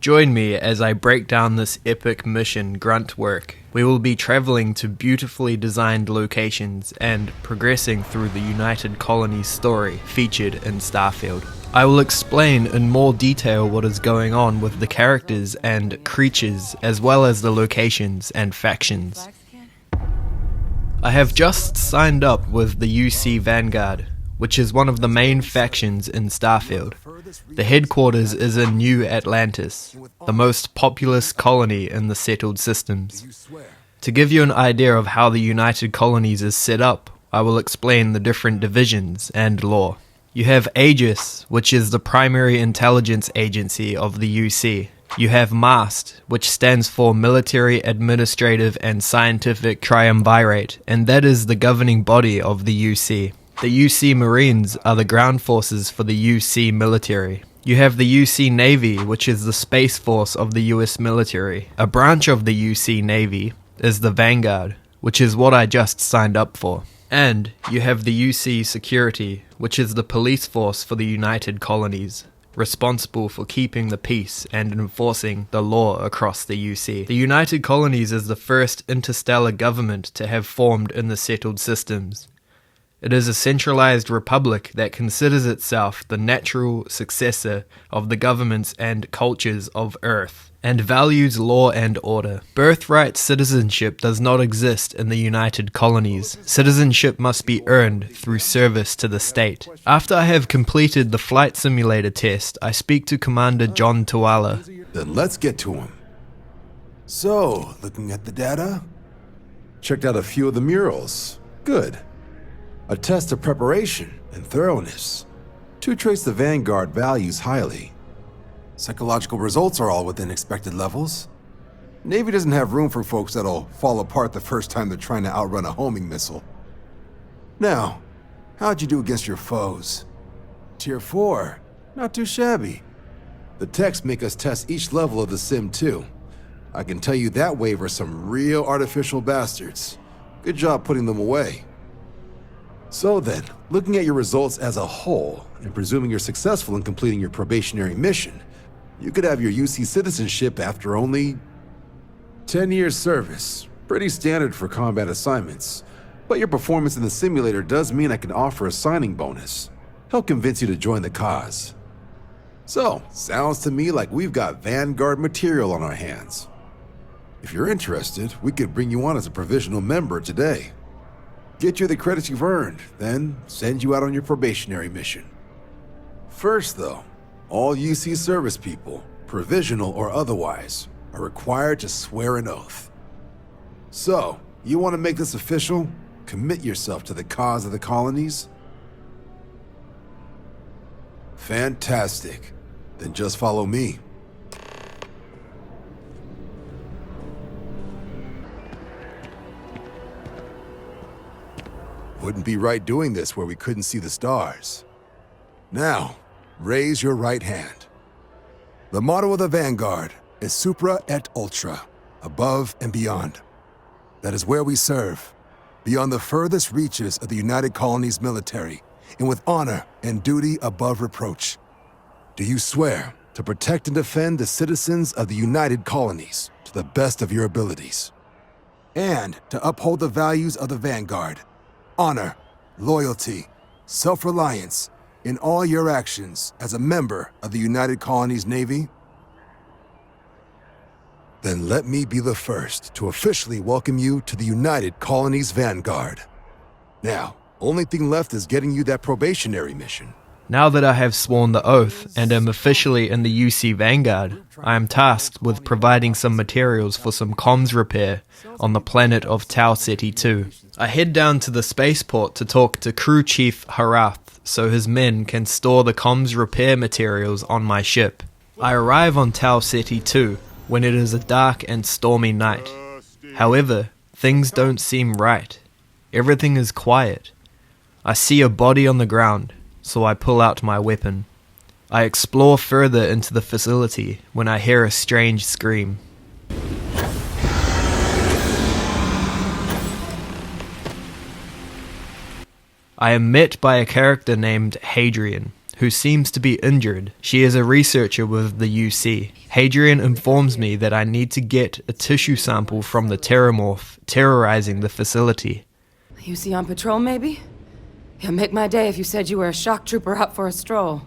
Join me as I break down this epic mission, Grunt Work. We will be traveling to beautifully designed locations and progressing through the United Colonies story featured in Starfield. I will explain in more detail what is going on with the characters and creatures, as well as the locations and factions. I have just signed up with the UC Vanguard, which is one of the main factions in Starfield. The headquarters is in New Atlantis, the most populous colony in the settled systems. To give you an idea of how the United Colonies is set up, I will explain the different divisions and lore. You have Aegis, which is the primary intelligence agency of the UC. You have MAST, which stands for Military, Administrative and Scientific Triumvirate, and that is the governing body of the UC. The UC Marines are the ground forces for the UC military. You have the UC Navy, which is the space force of the US military. A branch of the UC Navy is the Vanguard, which is what I just signed up for. And you have the UC Security, which is the police force for the United Colonies, responsible for keeping the peace and enforcing the law across the UC. The United Colonies is the first interstellar government to have formed in the settled systems. It is a centralized republic that considers itself the natural successor of the governments and cultures of Earth, and values law and order. Birthright citizenship does not exist in the United Colonies. Citizenship must be earned through service to the state. After I have completed the flight simulator test, I speak to Commander John Tuala. Then let's get to him. So, looking at the data, checked out a few of the murals. Good. A test of preparation and thoroughness. Two traits the Vanguard values highly. Psychological results are all within expected levels. Navy doesn't have room for folks that'll fall apart the first time they're trying to outrun a homing missile. Now, how'd you do against your foes? Tier 4, not too shabby. The techs make us test each level of the sim too. I can tell you that waiver's some real artificial bastards. Good job putting them away. So then, looking at your results as a whole, and presuming you're successful in completing your probationary mission, you could have your UC citizenship after only 10 years service. Pretty standard for combat assignments. But your performance in the simulator does mean I can offer a signing bonus. Help convince you to join the cause. So, sounds to me like we've got Vanguard material on our hands. If you're interested, we could bring you on as a provisional member today. Get you the credits you've earned, then send you out on your probationary mission. First though, all UC service people, provisional or otherwise, are required to swear an oath. So, you want to make this official? Commit yourself to the cause of the colonies? Fantastic. Then just follow me. Wouldn't be right doing this where we couldn't see the stars. Now, raise your right hand. The motto of the Vanguard is Supra et Ultra, above and beyond. That is where we serve, beyond the furthest reaches of the United Colonies military, and with honor and duty above reproach. Do you swear to protect and defend the citizens of the United Colonies to the best of your abilities, and to uphold the values of the Vanguard? Honor, loyalty, self-reliance in all your actions as a member of the United Colonies Navy? Then let me be the first to officially welcome you to the United Colonies Vanguard. Now, only thing left is getting you that probationary mission. Now that I have sworn the oath and am officially in the UC Vanguard, I am tasked with providing some materials for some comms repair on the planet of Tau Ceti 2. I head down to the spaceport to talk to Crew Chief Harath so his men can store the comms repair materials on my ship. I arrive on Tau Ceti 2 when it is a dark and stormy night. However, things don't seem right. Everything is quiet. I see a body on the ground, so I pull out my weapon. I explore further into the facility when I hear a strange scream. I am met by a character named Hadrian, who seems to be injured. She is a researcher with the UC. Hadrian informs me that I need to get a tissue sample from the terrormorph terrorizing the facility. UC on patrol, maybe? It'd make my day if you said you were a shock trooper out for a stroll.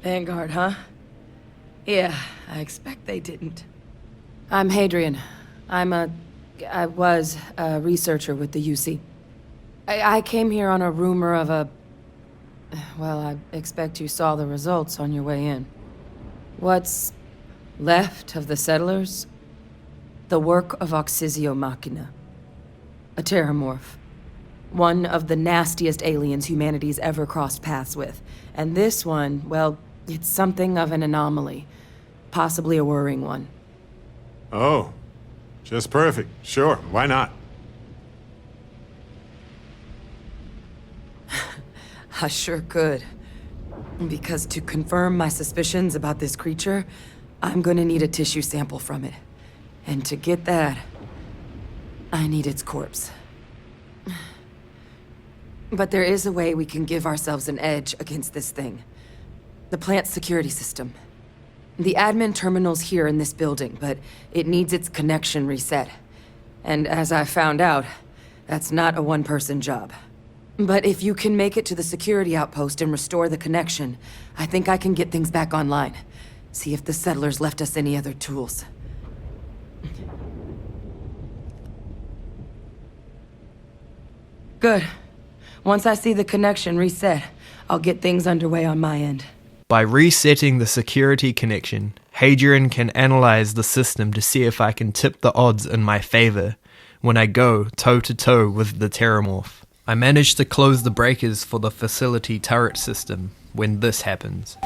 Vanguard, huh? Yeah, I expect they didn't. I'm Hadrian. I was a researcher with the UC. I came here on a rumor of a... Well, I expect you saw the results on your way in. What's left of the settlers? The work of Oxysio Machina. A terrormorph. One of the nastiest aliens humanity's ever crossed paths with. And this one, well, it's something of an anomaly. Possibly a worrying one. Oh, just perfect. Sure, why not? I sure could. Because to confirm my suspicions about this creature, I'm gonna need a tissue sample from it. And to get that, I need its corpse. But there is a way we can give ourselves an edge against this thing. The plant's security system. The admin terminal's here in this building, but it needs its connection reset. And as I found out, that's not a one-person job. But if you can make it to the security outpost and restore the connection, I think I can get things back online. See if the settlers left us any other tools. Good. Once I see the connection reset, I'll get things underway on my end. By resetting the security connection, Hadrian can analyze the system to see if I can tip the odds in my favor when I go toe-to-toe with the terrormorph. I manage to close the breakers for the facility turret system when this happens.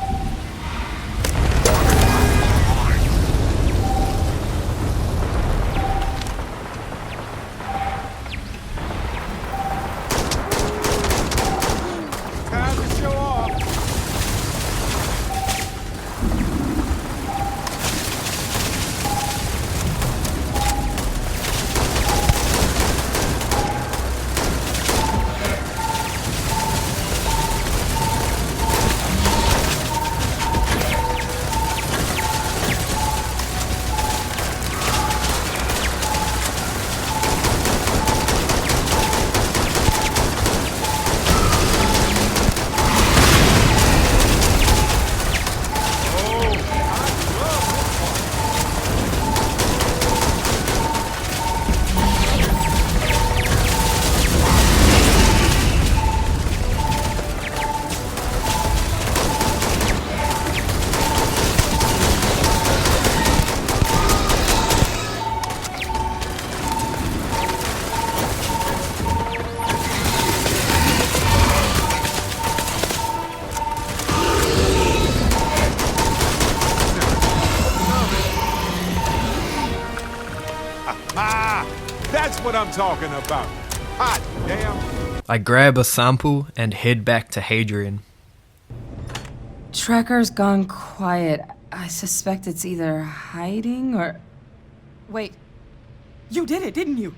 Time to show off. That's what I'm talking about. Hot damn. I grab a sample and head back to Hadrian. Tracker's gone quiet. I suspect it's either hiding or... Wait. You did it, didn't you?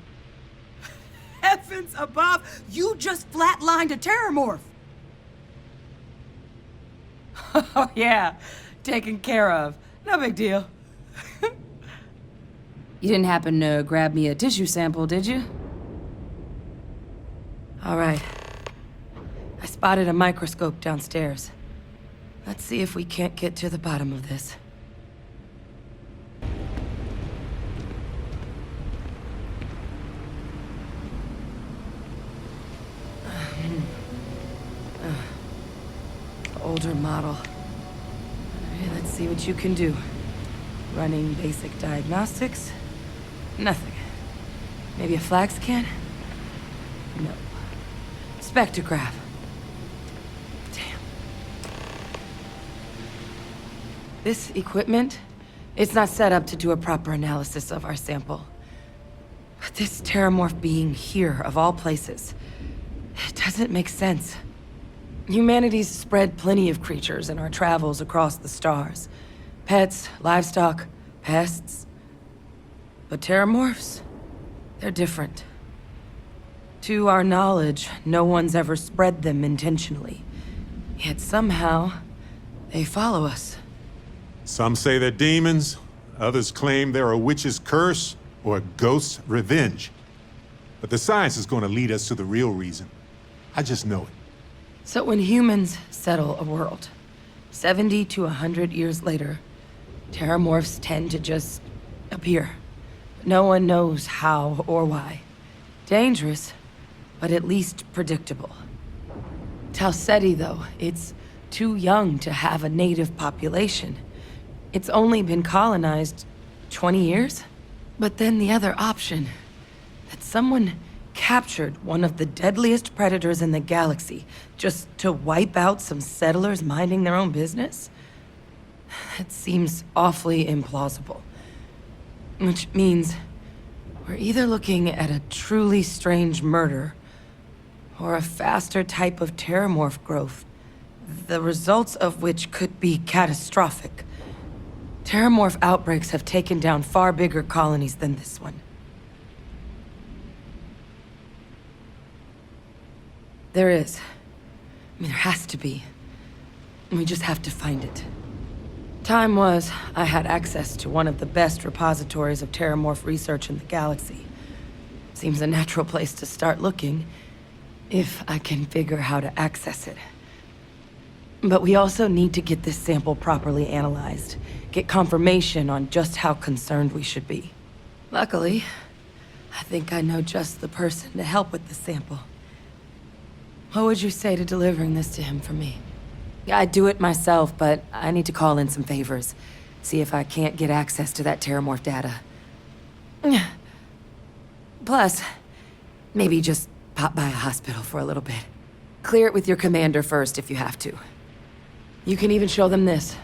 Heavens above! You just flatlined a terrormorph! Oh, yeah. Taken care of. No big deal. You didn't happen to grab me a tissue sample, did you? All right. I spotted a microscope downstairs. Let's see if we can't get to the bottom of this. Older model. Okay, let's see what you can do. Running basic diagnostics. Nothing. Maybe a flag scan? No. Spectrograph. Damn. This equipment, it's not set up to do a proper analysis of our sample. But this terrormorph being here, of all places, it doesn't make sense. Humanity's spread plenty of creatures in our travels across the stars. Pets, livestock, pests. But terrormorphs, they're different. To our knowledge, no one's ever spread them intentionally. Yet somehow, they follow us. Some say they're demons, others claim they're a witch's curse or a ghost's revenge. But the science is going to lead us to the real reason. I just know it. So when humans settle a world, 70 to 100 years later, terrormorphs tend to just appear. No one knows how or why. Dangerous, but at least predictable. Tau Ceti, though, it's too young to have a native population. It's only been colonized 20 years? But then the other option, that someone captured one of the deadliest predators in the galaxy just to wipe out some settlers minding their own business? It seems awfully implausible. Which means we're either looking at a truly strange murder or a faster type of terrormorph growth, the results of which could be catastrophic. Terrormorph outbreaks have taken down far bigger colonies than this one. There is. I mean, there has to be. We just have to find it. Time was, I had access to one of the best repositories of terrormorph research in the galaxy. Seems a natural place to start looking, if I can figure how to access it. But we also need to get this sample properly analyzed, get confirmation on just how concerned we should be. Luckily, I think I know just the person to help with the sample. What would you say to delivering this to him for me? I'd do it myself, but I need to call in some favors. See if I can't get access to that terrormorph data. Plus, maybe just pop by a hospital for a little bit. Clear it with your commander first if you have to. You can even show them this.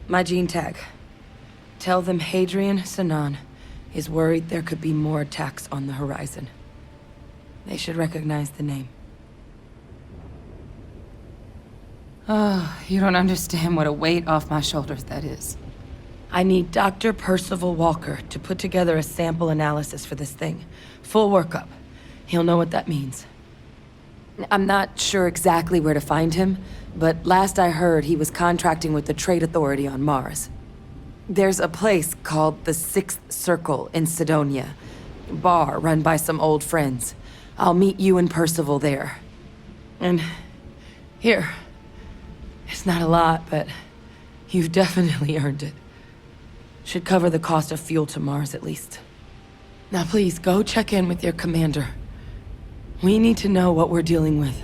My gene tag. Tell them Hadrian Sanan is worried there could be more attacks on the horizon. They should recognize the name. Oh, you don't understand what a weight off my shoulders that is. I need Dr. Percival Walker to put together a sample analysis for this thing. Full workup. He'll know what that means. I'm not sure exactly where to find him, but last I heard he was contracting with the Trade Authority on Mars. There's a place called the Sixth Circle in Sidonia. A bar run by some old friends. I'll meet you and Percival there. And here. It's not a lot, but you've definitely earned it. Should cover the cost of fuel to Mars, at least. Now please, go check in with your commander. We need to know what we're dealing with.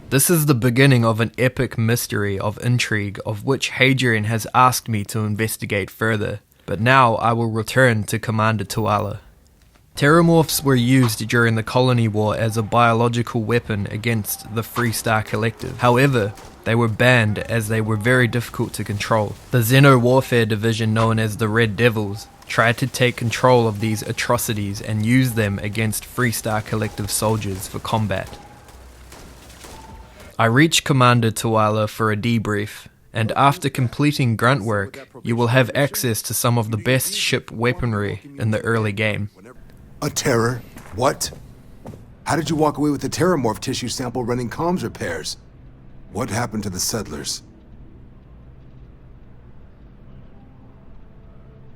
This is the beginning of an epic mystery of intrigue of which Hadrian has asked me to investigate further, but now I will return to Commander Tuala. Terrormorphs were used during the Colony War as a biological weapon against the Freestar Collective. However, they were banned as they were very difficult to control. The Xeno-warfare division known as the Red Devils tried to take control of these atrocities and use them against Freestar Collective soldiers for combat. I reached Commander Tuala for a debrief, and after completing Grunt Work, you will have access to some of the best ship weaponry in the early game. A terror? What? How did you walk away with the terrormorph tissue sample running comms repairs? What happened to the settlers?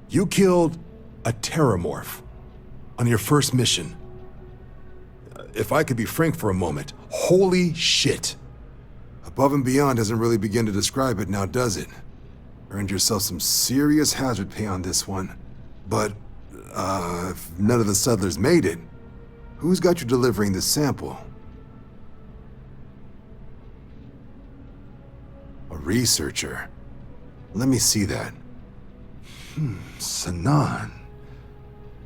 You killed a terrormorph on your first mission. If I could be frank for a moment, holy shit. Above and beyond doesn't really begin to describe it now, does it? Earned yourself some serious hazard pay on this one. But if none of the settlers made it, who's got you delivering this sample? A researcher. Let me see that. Sanan.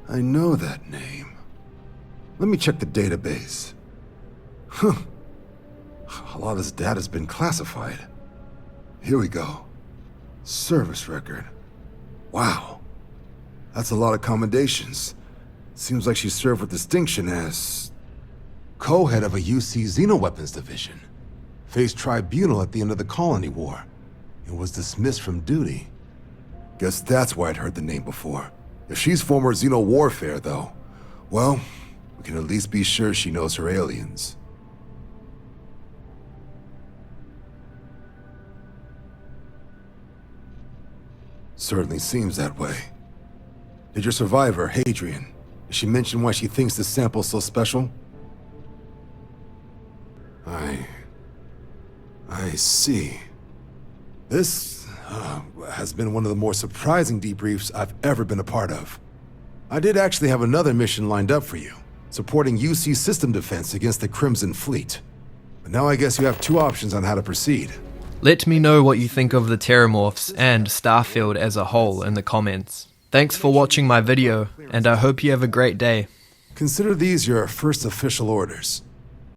I know that name. Let me check the database. A lot of this data's been classified. Here we go. Service record. Wow. That's a lot of commendations. Seems like she served with distinction as co-head of a UC Xenoweapons division. Faced tribunal at the end of the Colony War and was dismissed from duty. Guess that's why I'd heard the name before. If she's former Xeno warfare, though, well, we can at least be sure she knows her aliens. Certainly seems that way. Did your survivor, Hadrian, did she mention why she thinks this sample's so special? I see. This has been one of the more surprising debriefs I've ever been a part of. I did actually have another mission lined up for you, supporting UC system defense against the Crimson Fleet. But now I guess you have two options on how to proceed. Let me know what you think of the terrormorphs and Starfield as a whole in the comments. Thanks for watching my video, and I hope you have a great day. Consider these your first official orders.